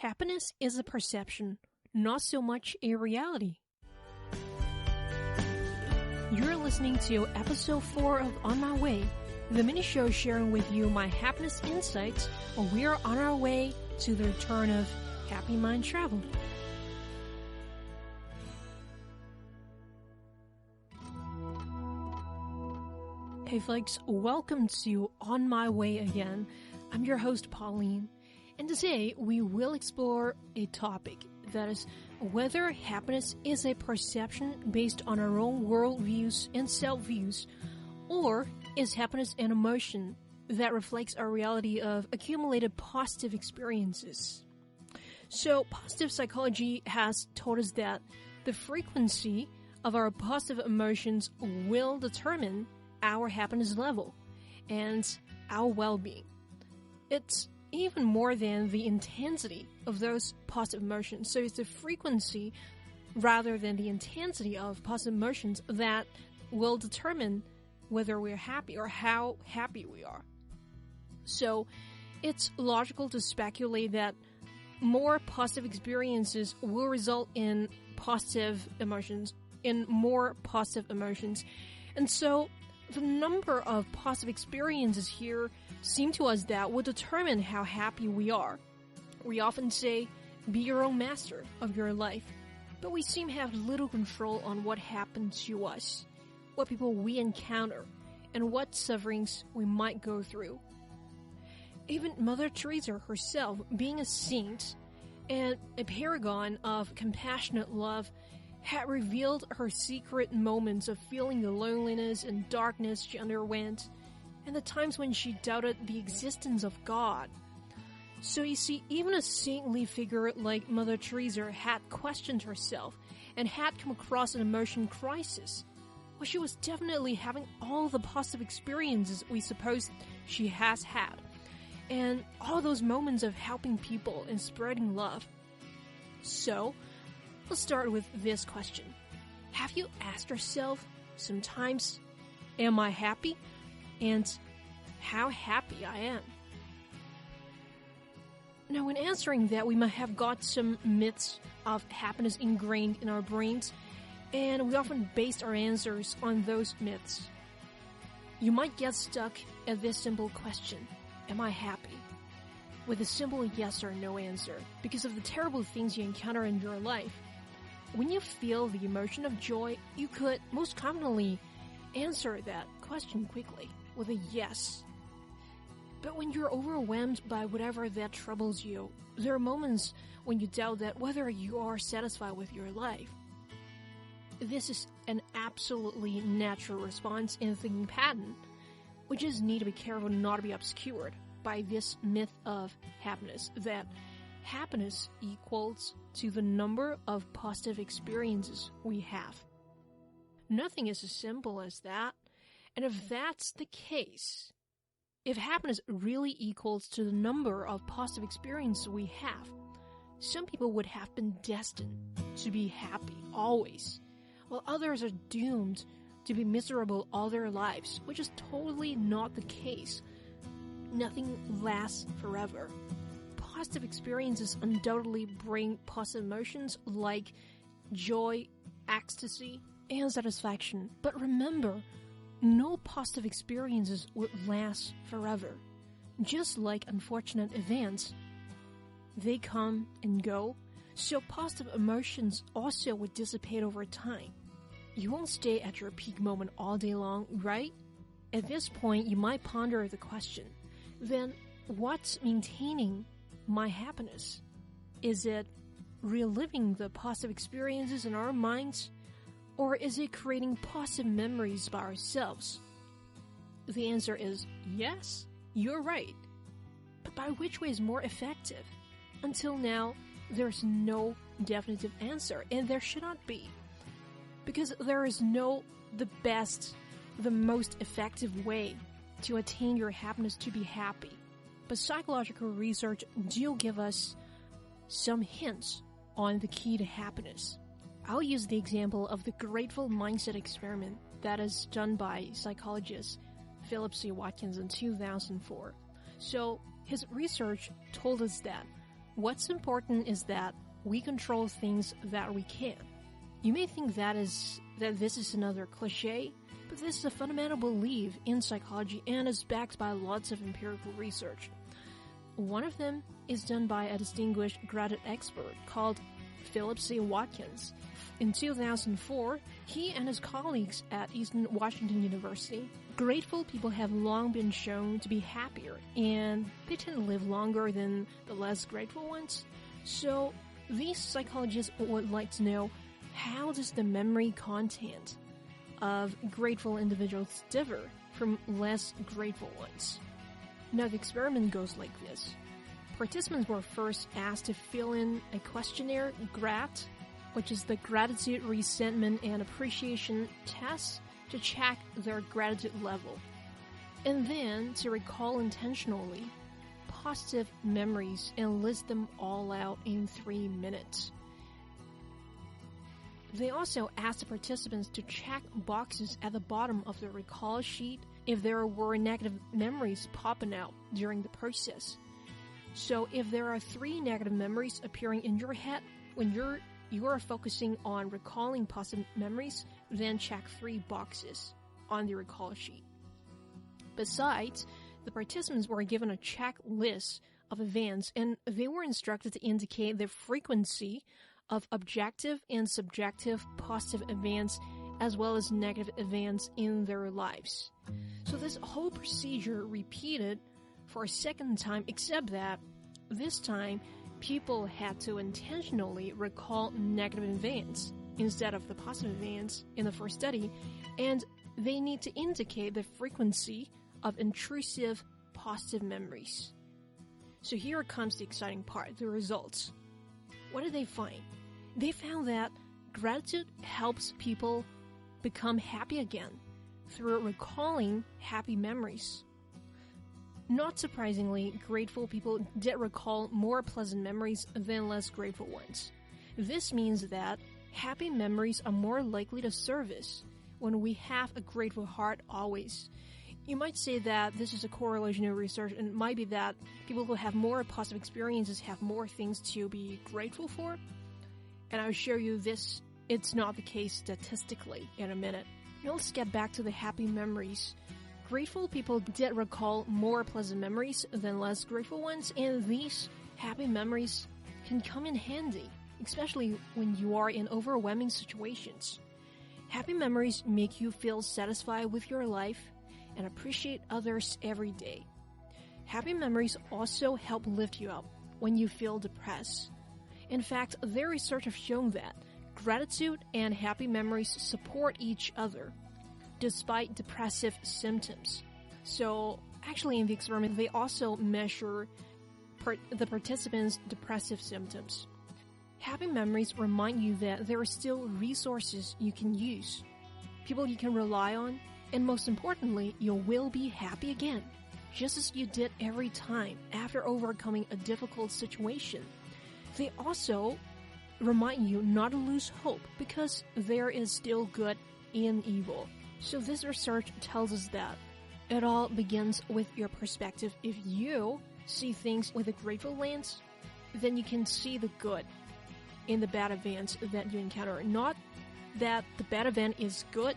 Happiness is a perception, not so much a reality. You're listening to episode 4 of On My Way, the mini show sharing with you my happiness insights while we are on our way to the return of happy mind travel. Hey folks, welcome to On My Way again. I'm your host Pauline, and today we will explore a topic that is whether happiness is a perception based on our own worldviews and self-views, or is happiness an emotion that reflects our reality of accumulated positive experiences. So positive psychology has told us that the frequency of our positive emotions will determine our happiness level and our well-being. It's even more than the intensity of those positive emotions. So it's the frequency rather than the intensity of positive emotions that will determine whether we're happy or how happy we are. So it's logical to speculate that more positive experiences will result in positive emotions, in more positive emotions. And so the number of positive experiences here seem to us that will determine how happy we are. We often say, be your own master of your life, but we seem to have little control on what happens to us, what people we encounter, and what sufferings we might go through. Even Mother Teresa herself, being a saint and a paragon of compassionate love, had revealed her secret moments of feeling the loneliness and darkness she underwent, and the times when she doubted the existence of God. So you see, even a saintly figure like Mother Teresa had questioned herself and had come across an emotion crisis. Well, she was definitely having all the positive experiences we suppose she has had, and all those moments of helping people and spreading love. So, let's start with this question. Have you asked yourself sometimes, am I happy? And how happy I am? Now, when answering that, we might have got some myths of happiness ingrained in our brains, and we often base our answers on those myths. You might get stuck at this simple question, am I happy? With a simple yes or no answer, because of the terrible things you encounter in your life. When you feel the emotion of joy, you could most commonly answer that question quickly with a yes. But when you're overwhelmed by whatever that troubles you, there are moments when you doubt that whether you are satisfied with your life. This is an absolutely natural response and thinking pattern. We just need to be careful not to be obscured by this myth of happiness, that happiness equals to the number of positive experiences we have. Nothing is as simple as that. And if that's the case, if happiness really equals to the number of positive experiences we have, some people would have been destined to be happy always, while others are doomed to be miserable all their lives, which is totally not the case. Nothing lasts forever. Positive experiences undoubtedly bring positive emotions like joy, ecstasy, and satisfaction. But remember, no positive experiences would last forever. Just like unfortunate events, they come and go, so positive emotions also would dissipate over time. You won't stay at your peak moment all day long, right? At this point, you might ponder the question, then what's maintaining my happiness? Is it reliving the positive experiences in our minds, or is it creating positive memories by ourselves? The answer is yes, you're right. But by which way is more effective? Until now, there's no definitive answer, and there should not be. Because there is no the best, the most effective way to attain your happiness, to be happy. But psychological research do give us some hints on the key to happiness. I'll use the example of the grateful mindset experiment that is done by psychologist Philip C. Watkins in 2004. So his research told us that What's important is that we control things that we can. You may think that this is another cliche, but this is a fundamental belief in psychology and is backed by lots of empirical research. One of them is done by a distinguished graduate expert called Philip C. Watkins. In 2004, he and his colleagues at Eastern Washington University, grateful people have long been shown to be happier, and they tend to live longer than the less grateful ones. So these psychologists would like to know, how does the memory content of grateful individuals differ from less grateful ones? Now the experiment goes like this. Participants were first asked to fill in a questionnaire, GRAT, which is the Gratitude, Resentment, and Appreciation test, to check their gratitude level, and then to recall intentionally positive memories and list them all out in 3 minutes. They also asked the participants to check boxes at the bottom of the recall sheet if there were negative memories popping out during the process. So if there are 3 negative memories appearing in your head when you are focusing on recalling positive memories, then check 3 boxes on the recall sheet. Besides, the participants were given a checklist of events, and they were instructed to indicate the frequency of objective and subjective positive events as well as negative events in their lives. So this whole procedure repeated for a second time, except that this time people had to intentionally recall negative events instead of the positive events in the first study, and they need to indicate the frequency of intrusive positive memories. So here comes the exciting part, the results. What did they find? They found that gratitude helps people become happy again through recalling happy memories. Not surprisingly, grateful people did recall more pleasant memories than less grateful ones. This means that happy memories are more likely to surface when we have a grateful heart always. You might say that this is a correlation in research, and it might be that people who have more positive experiences have more things to be grateful for. And I'll show you this, it's not the case statistically in a minute. Now let's get back to the happy memories. Grateful people did recall more pleasant memories than less grateful ones, and these happy memories can come in handy, especially when you are in overwhelming situations. Happy memories make you feel satisfied with your life and appreciate others every day. Happy memories also help lift you up when you feel depressed. In fact, their research have shown that gratitude and happy memories support each other despite depressive symptoms. So actually in the experiment, they also measure the participants' depressive symptoms. Happy memories remind you that there are still resources you can use, people you can rely on, and most importantly, you will be happy again, just as you did every time after overcoming a difficult situation. They also remind you not to lose hope because there is still good in evil. So this research tells us that it all begins with your perspective. If you see things with a grateful lens, then you can see the good in the bad events that you encounter. Not that the bad event is good,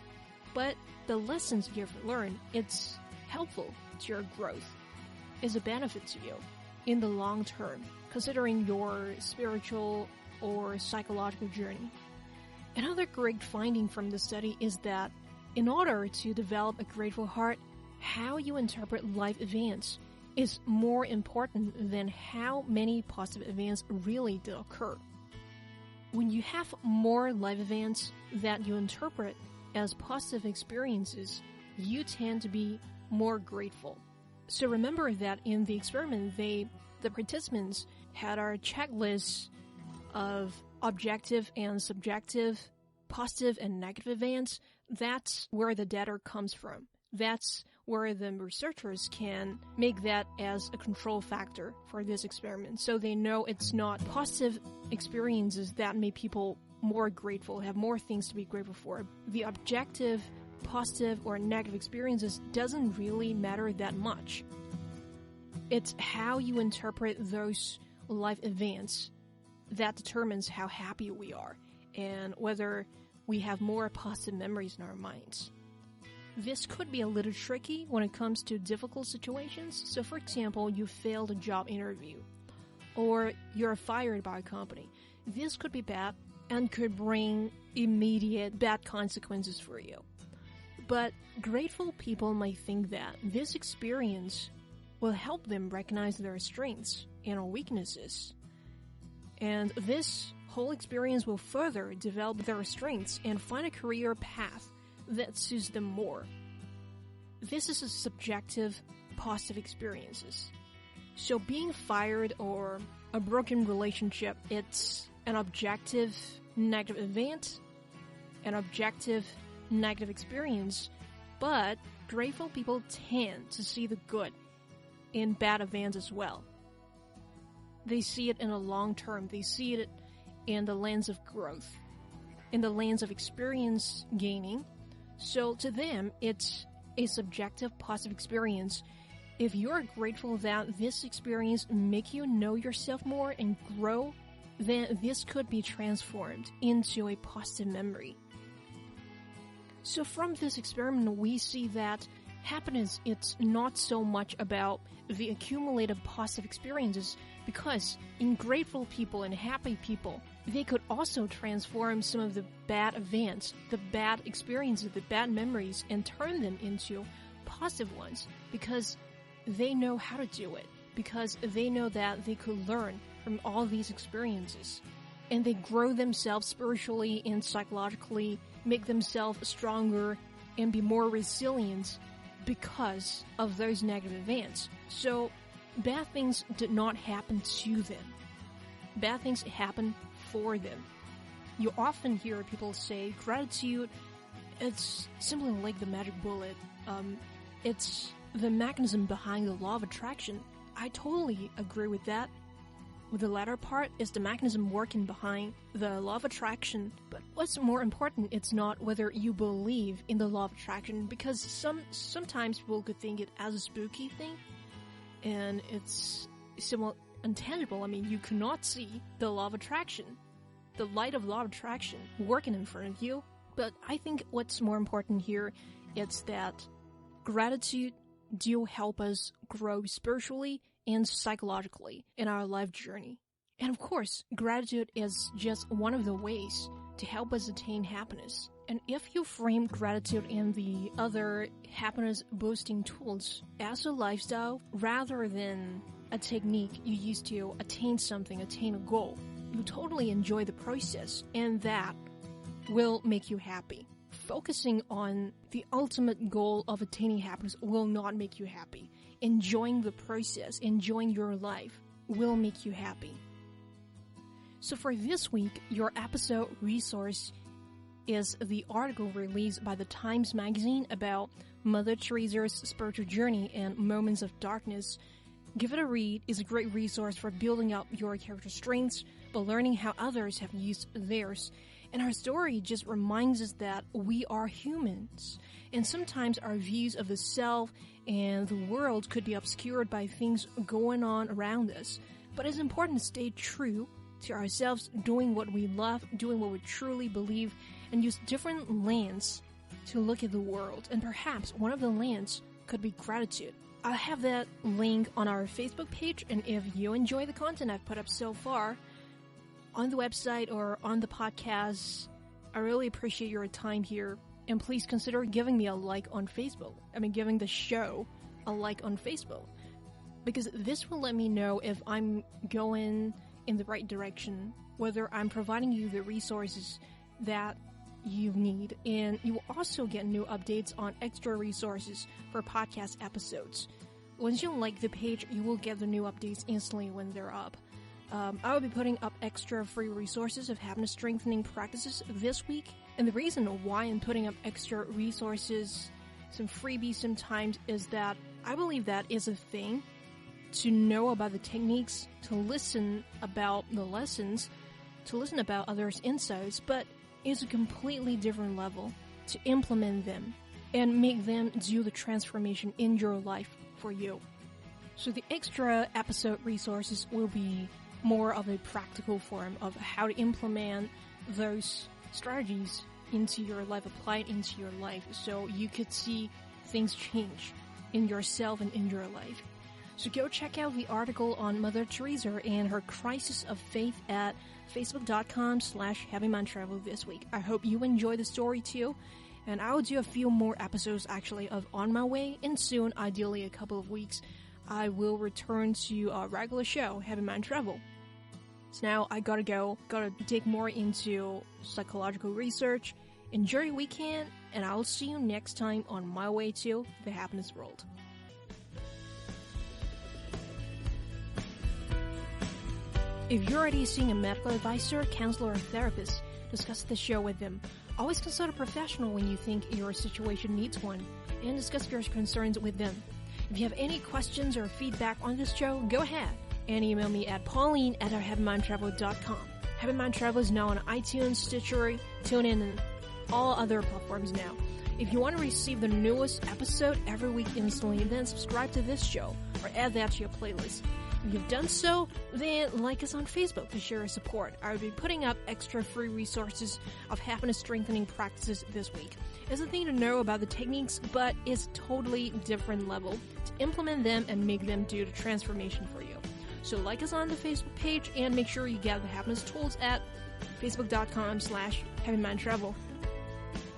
but the lessons you've learned, it's helpful to your growth, is a benefit to you in the long term, considering your spiritual or psychological journey. Another great finding from the study is that in order to develop a grateful heart, how you interpret life events is more important than how many positive events really do occur. When you have more life events that you interpret as positive experiences, you tend to be more grateful. So remember that in the experiment, the participants had our checklist of objective and subjective, positive and negative events. That's where the data comes from. That's where the researchers can make that as a control factor for this experiment. So they know it's not positive experiences that make people more grateful, have more things to be grateful for. The objective, positive or negative experiences doesn't really matter that much. It's how you interpret those life events that determines how happy we are and whether we have more positive memories in our minds. This could be a little tricky when it comes to difficult situations. So for example, you failed a job interview or you're fired by a company. This could be bad and could bring immediate bad consequences for you. But grateful people might think that this experience will help them recognize their strengths and weaknesses. And this whole experience will further develop their strengths and find a career path that suits them more. This is a subjective, positive experiences. So being fired or a broken relationship, it's an objective negative event, an objective negative experience, but grateful people tend to see the good in bad events as well. They see it in a long term. They see it in the lens of growth, in the lens of experience gaining. So to them, it's a subjective positive experience. If you're grateful that this experience make you know yourself more and grow, then this could be transformed into a positive memory. So from this experiment, we see that happiness, it's not so much about the accumulated positive experiences, because in grateful people and happy people, they could also transform some of the bad events, the bad experiences, the bad memories, and turn them into positive ones, because they know how to do it, because they know that they could learn from all these experiences. And they grow themselves spiritually and psychologically, make themselves stronger, and be more resilient because of those negative events. So bad things did not happen to them. Bad things happen for them. You often hear people say gratitude, it's simply like the magic bullet. It's the mechanism behind the law of attraction. I totally agree with that. With the latter part is the mechanism working behind the law of attraction. But what's more important, it's not whether you believe in the law of attraction, because sometimes people could think it as a spooky thing, and it's somewhat intangible. I mean, you cannot see the law of attraction, the light of law of attraction working in front of you. But I think what's more important here is that gratitude do help us grow spiritually and psychologically in our life journey. And of course, gratitude is just one of the ways to help us attain happiness. And if you frame gratitude and the other happiness boosting tools as a lifestyle rather than a technique you use to attain something, attain a goal, you totally enjoy the process, and that will make you happy. Focusing on the ultimate goal of attaining happiness will not make you happy. Enjoying the process, enjoying your life will make you happy. So for this week, your episode resource is the article released by the Times Magazine about Mother Teresa's spiritual journey and moments of darkness. Give it a read. It's a great resource for building up your character strengths, but learning how others have used theirs. And our story just reminds us that we are humans, and sometimes our views of the self and the world could be obscured by things going on around us. But it's important to stay true to ourselves, doing what we love, doing what we truly believe, and use different lens to look at the world. And perhaps one of the lens could be gratitude. I'll have that link on our Facebook page, and if you enjoy the content I've put up so far on the website or on the podcast, I really appreciate your time here. And please consider giving me a like on Facebook. Giving the show a like on Facebook. Because this will let me know if I'm going in the right direction, whether I'm providing you the resources that you need. And you will also get new updates on extra resources for podcast episodes. Once you like the page, you will get the new updates instantly when they're up. I will be putting up extra free resources of happiness strengthening practices this week. And the reason why I'm putting up extra resources, some freebies sometimes, is that I believe that is a thing to know about the techniques, to listen about the lessons, to listen about others' insights, but it's a completely different level to implement them and make them do the transformation in your life for you. So the extra episode resources will be more of a practical form of how to implement those strategies into your life, apply it into your life, so you could see things change in yourself and in your life. So go check out the article on Mother Teresa and her crisis of faith at facebook.com/HappyMindTravel this week. I hope you enjoy the story too. And I will do a few more episodes actually of On My Way, and soon, ideally a couple of weeks, I will return to a regular show, Happy Mind Travel. So now I gotta dig more into psychological research. Enjoy your weekend, and I'll see you next time on my way to the happiness world. If you're already seeing a medical advisor, counselor, or therapist, discuss the show with them. Always consult a professional when you think your situation needs one, and discuss your concerns with them. If you have any questions or feedback on this show, go ahead and email me at pauline@happymindtravel.com. Happy Mind Travel is now on iTunes, Stitcher, TuneIn, and all other platforms now. If you want to receive the newest episode every week instantly, then subscribe to this show or add that to your playlist. If you've done so, then like us on Facebook to share your support. I will be putting up extra free resources of happiness strengthening practices this week. It's a thing to know about the techniques, but it's totally different level to implement them and make them do the transformation for you. So like us on the Facebook page and make sure you get the happiness tools at facebook.com/HappyMindTravel.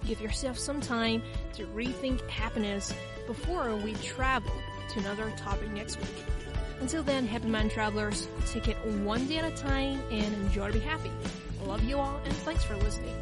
Give yourself some time to rethink happiness before we travel to another topic next week. Until then, happy mind travelers, take it one day at a time and enjoy to be happy. I love you all, and thanks for listening.